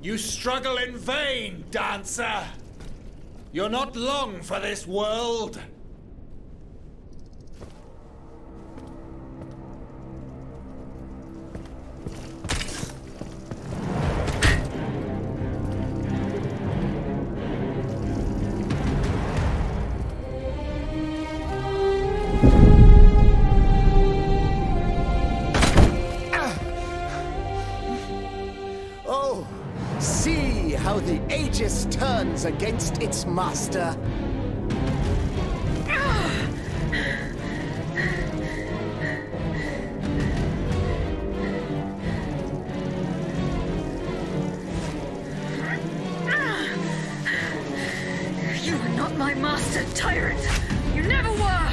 You struggle in vain, dancer! You're not long for this world! How the Aegis turns against its master. You are not my master, tyrant! You never were!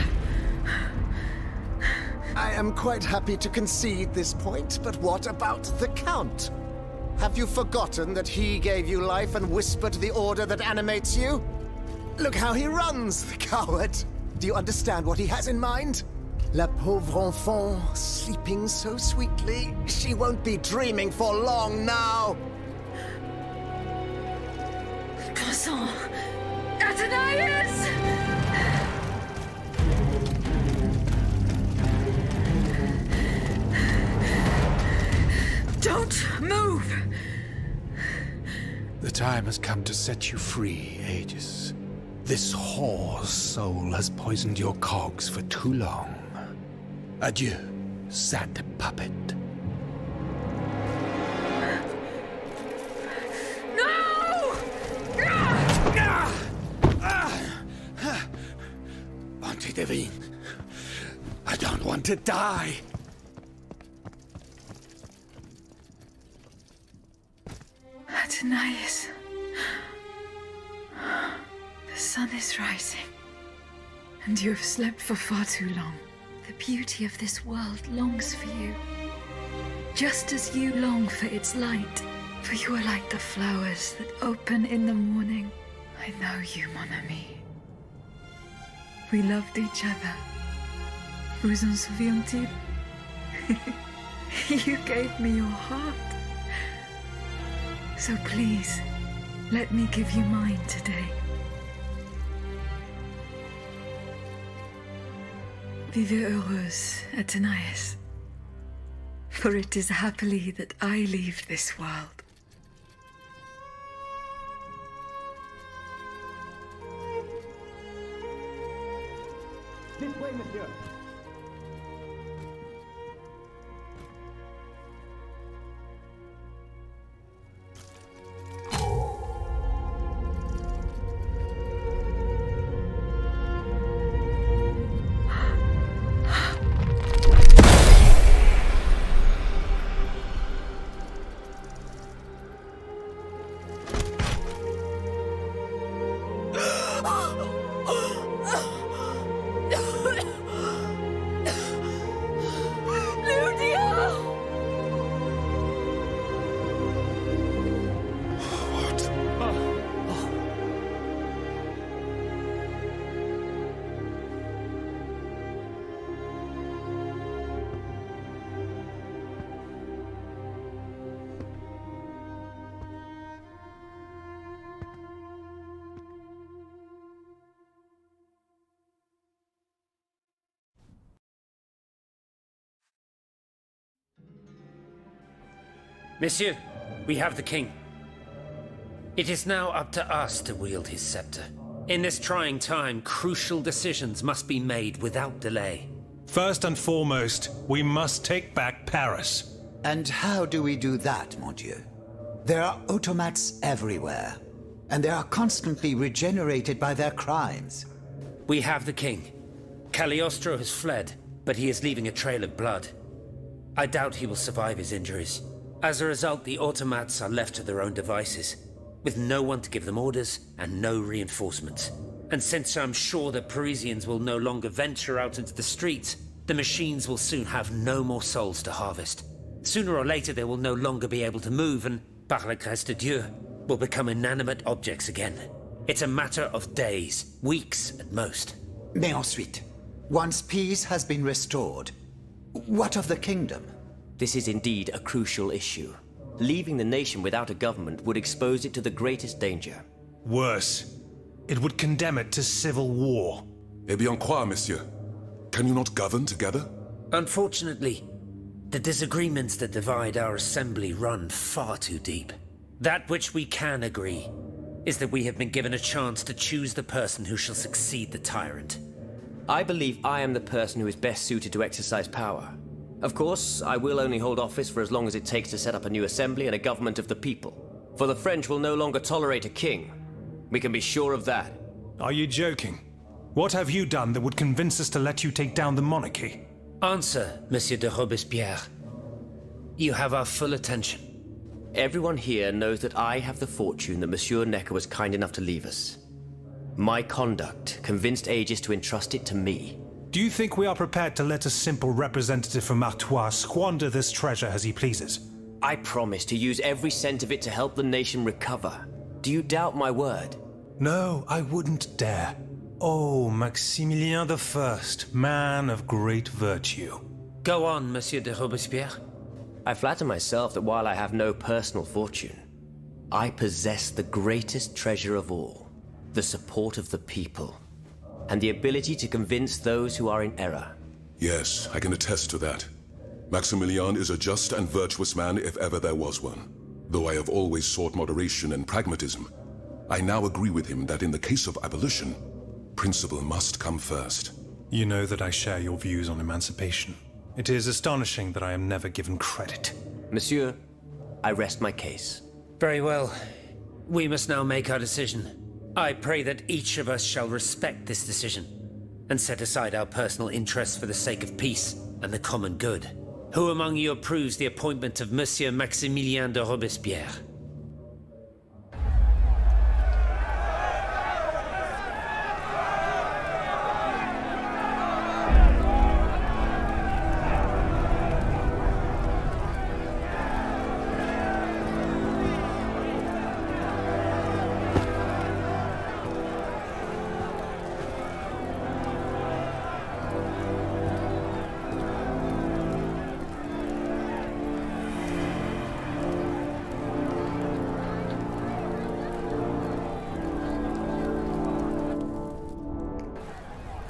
I am quite happy to concede this point, but what about the Count? Have you forgotten that he gave you life and whispered the order that animates you? Look how he runs, the coward! Do you understand what he has in mind? La pauvre enfant, sleeping so sweetly, she won't be dreaming for long now! Bon sang! Athenais! Don't move! The time has come to set you free, Aegis. This whore's soul has poisoned your cogs for too long. Adieu, sad puppet. No! Bonté divine, I don't want to die. Athenais. The sun is rising, and you have slept for far too long. The beauty of this world longs for you, just as you long for its light. For you are like the flowers that open in the morning. I know you, mon ami. We loved each other. Vous en souvient-il? You gave me your heart. So please, let me give you mine today. Vivez heureuse, Athenais. For it is happily that I leave this world. This way, monsieur. Monsieur, we have the king. It is now up to us to wield his scepter. In this trying time, crucial decisions must be made without delay. First and foremost, we must take back Paris. And how do we do that, mon Dieu? There are automats everywhere, and they are constantly regenerated by their crimes. We have the king. Cagliostro has fled, but he is leaving a trail of blood. I doubt he will survive his injuries. As a result, the automats are left to their own devices, with no one to give them orders and no reinforcements. And since I'm sure the Parisians will no longer venture out into the streets, the machines will soon have no more souls to harvest. Sooner or later they will no longer be able to move and, par la grâce de Dieu, will become inanimate objects again. It's a matter of days, weeks at most. Mais ensuite, once peace has been restored, what of the kingdom? This is indeed a crucial issue. Leaving the nation without a government would expose it to the greatest danger. Worse, it would condemn it to civil war. Eh bien quoi, monsieur? Can you not govern together? Unfortunately, the disagreements that divide our assembly run far too deep. That which we can agree is that we have been given a chance to choose the person who shall succeed the tyrant. I believe I am the person who is best suited to exercise power. Of course, I will only hold office for as long as it takes to set up a new assembly and a government of the people. For the French will no longer tolerate a king. We can be sure of that. Are you joking? What have you done that would convince us to let you take down the monarchy? Answer, Monsieur de Robespierre. You have our full attention. Everyone here knows that I have the fortune that Monsieur Necker was kind enough to leave us. My conduct convinced Aegis to entrust it to me. Do you think we are prepared to let a simple representative from Artois squander this treasure as he pleases? I promise to use every cent of it to help the nation recover. Do you doubt my word? No, I wouldn't dare. Oh, Maximilien I, man of great virtue. Go on, Monsieur de Robespierre. I flatter myself that while I have no personal fortune, I possess the greatest treasure of all, the support of the people, and the ability to convince those who are in error. Yes, I can attest to that. Maximilian is a just and virtuous man if ever there was one. Though I have always sought moderation and pragmatism, I now agree with him that in the case of abolition, principle must come first. You know that I share your views on emancipation. It is astonishing that I am never given credit. Monsieur, I rest my case. Very well. We must now make our decision. I pray that each of us shall respect this decision and set aside our personal interests for the sake of peace and the common good. Who among you approves the appointment of Monsieur Maximilien de Robespierre?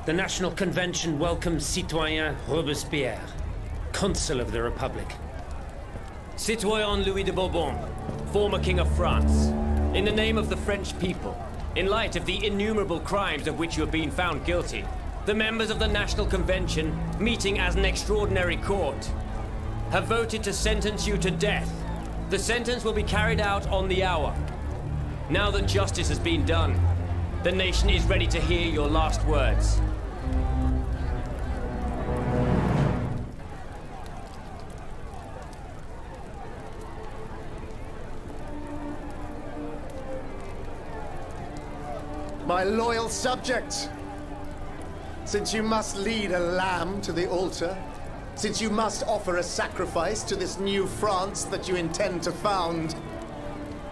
The National Convention welcomes Citoyen Robespierre, Consul of the Republic. Citoyen Louis de Bourbon, former King of France, in the name of the French people, in light of the innumerable crimes of which you have been found guilty, the members of the National Convention, meeting as an extraordinary court, have voted to sentence you to death. The sentence will be carried out on the hour. Now that justice has been done, the nation is ready to hear your last words. My loyal subjects, since you must lead a lamb to the altar, since you must offer a sacrifice to this new France that you intend to found,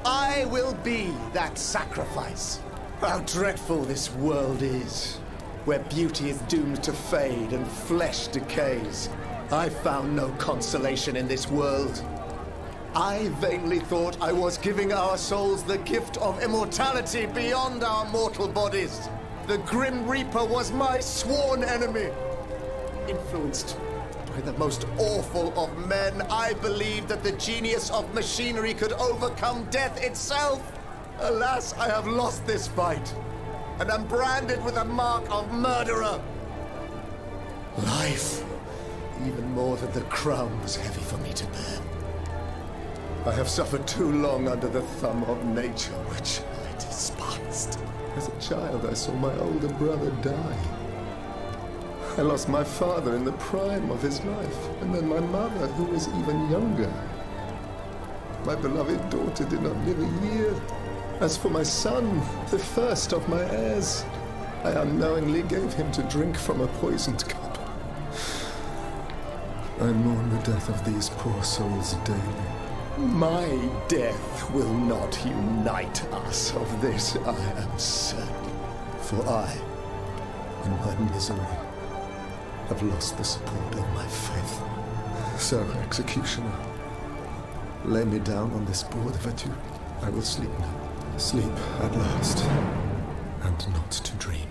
I will be that sacrifice. How dreadful this world is, where beauty is doomed to fade and flesh decays. I found no consolation in this world. I vainly thought I was giving our souls the gift of immortality beyond our mortal bodies. The Grim Reaper was my sworn enemy. Influenced by the most awful of men, I believed that the genius of machinery could overcome death itself. Alas, I have lost this fight, and am branded with the mark of murderer. Life, even more than the crown, was heavy for me to bear. I have suffered too long under the thumb of nature, which I despised. As a child, I saw my older brother die. I lost my father in the prime of his life, and then my mother, who was even younger. My beloved daughter did not live a year. As for my son, the first of my heirs, I unknowingly gave him to drink from a poisoned cup. I mourn the death of these poor souls daily. My death will not unite us, of this I am certain. For I, in my misery, have lost the support of my faith. So, executioner, Lay me down on this board, Vatu. I will sleep now. Sleep at last. And not to dream.